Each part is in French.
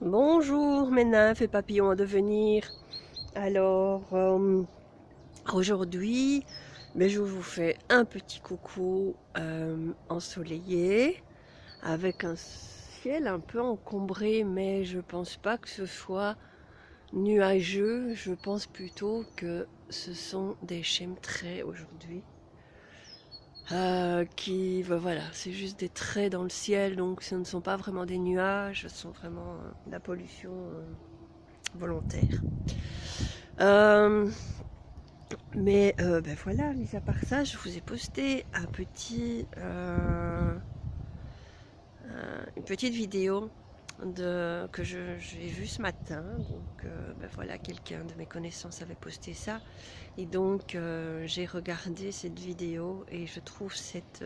Bonjour mes nymphes et papillons à devenir. Alors aujourd'hui, je vous fais un petit coucou ensoleillé avec un ciel un peu encombré, mais je pense pas que ce soit nuageux. Je pense plutôt que ce sont des chemtrails aujourd'hui. Voilà, c'est juste des traits dans le ciel, donc ce ne sont pas vraiment des nuages, ce sont vraiment de la pollution volontaire. Euh, voilà, mis à part ça, je vous ai posté une petite vidéo que j'ai vue ce matin. Donc voilà, quelqu'un de mes connaissances avait posté ça. Et donc j'ai regardé cette vidéo et je trouve cette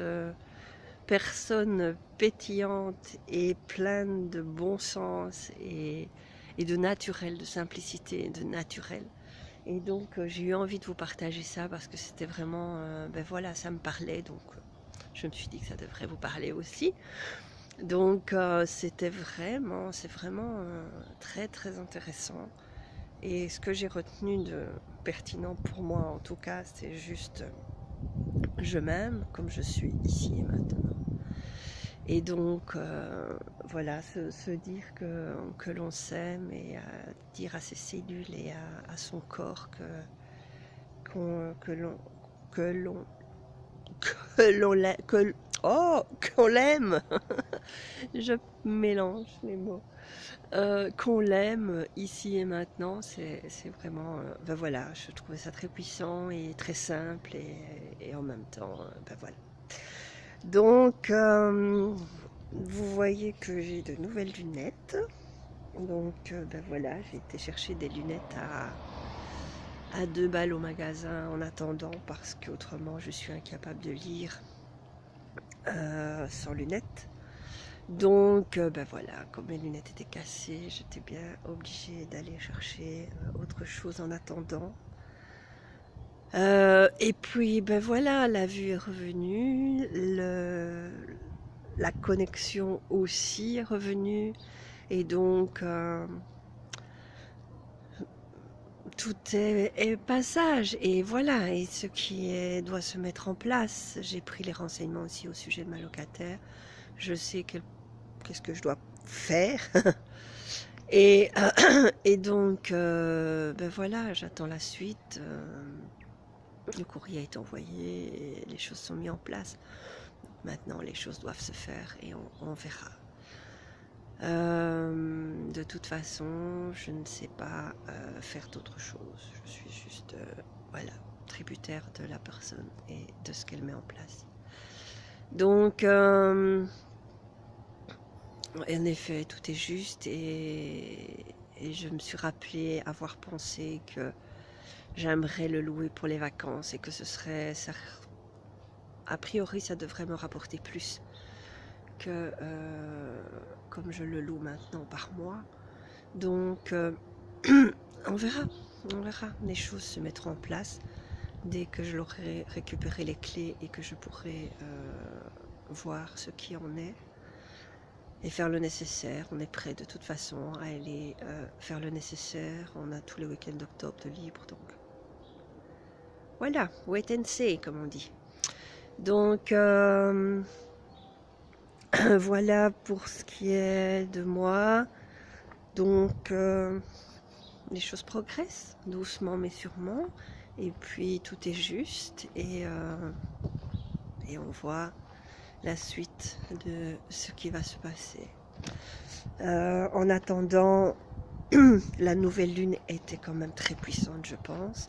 personne pétillante et pleine de bon sens et de naturel, de simplicité, de naturel. Et donc j'ai eu envie de vous partager ça parce que c'était vraiment, voilà, ça me parlait, donc je me suis dit que ça devrait vous parler aussi. Donc c'est vraiment très très intéressant. Et ce que j'ai retenu de pertinent pour moi en tout cas, c'est juste je m'aime comme je suis ici et maintenant. Et donc voilà, se dire que l'on s'aime et dire à ses cellules et à son corps que l'on que l'on qu'on l'aime. Je mélange les mots. Qu'on l'aime ici et maintenant, c'est vraiment voilà, je trouvais ça très puissant et très simple et en même temps voilà. Donc vous voyez que j'ai de nouvelles lunettes. Donc voilà, j'ai été chercher des lunettes à 2 balles au magasin en attendant parce qu'autrement je suis incapable de lire sans lunettes. Donc voilà, comme mes lunettes étaient cassées, j'étais bien obligée d'aller chercher autre chose en attendant. Et puis voilà, la vue est revenue, la connexion aussi est revenue. Et donc tout est passage et voilà, et ce qui doit se mettre en place. J'ai pris les renseignements aussi au sujet de ma locataire. Je sais qu'est-ce que je dois faire. Et, et donc voilà, j'attends la suite. Le courrier est envoyé et les choses sont mises en place. Maintenant les choses doivent se faire et on verra. De toute façon, je ne sais pas faire d'autre chose. Je suis juste voilà, tributaire de la personne et de ce qu'elle met en place. Donc, en effet, tout est juste et je me suis rappelé avoir pensé que j'aimerais le louer pour les vacances et que ce serait, ça, a priori, ça devrait me rapporter plus que comme je le loue maintenant par mois. Donc on verra, les choses se mettront en place dès que je l'aurai récupéré les clés et que je pourrai voir ce qui en est et faire le nécessaire. On est prêt de toute façon à aller faire le nécessaire. On a tous les week-ends d'octobre de libre, donc voilà, wait and see comme on dit. Donc voilà pour ce qui est de moi. Donc les choses progressent doucement mais sûrement. Et puis tout est juste et on voit la suite de ce qui va se passer. En attendant, la nouvelle lune était quand même très puissante, je pense,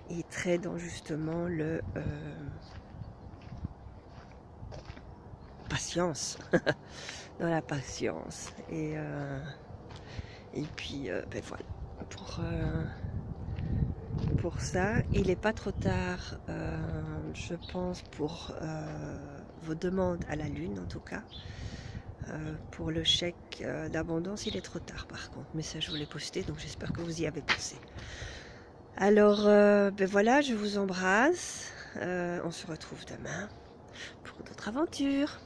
et très dans justement le patience, dans la patience. Et puis voilà, pour ça, il n'est pas trop tard, je pense, pour vos demandes à la lune en tout cas. Pour le chèque d'abondance, il est trop tard par contre, mais ça je vous l'ai posté, donc j'espère que vous y avez pensé. Alors voilà, je vous embrasse, on se retrouve demain pour d'autres aventures.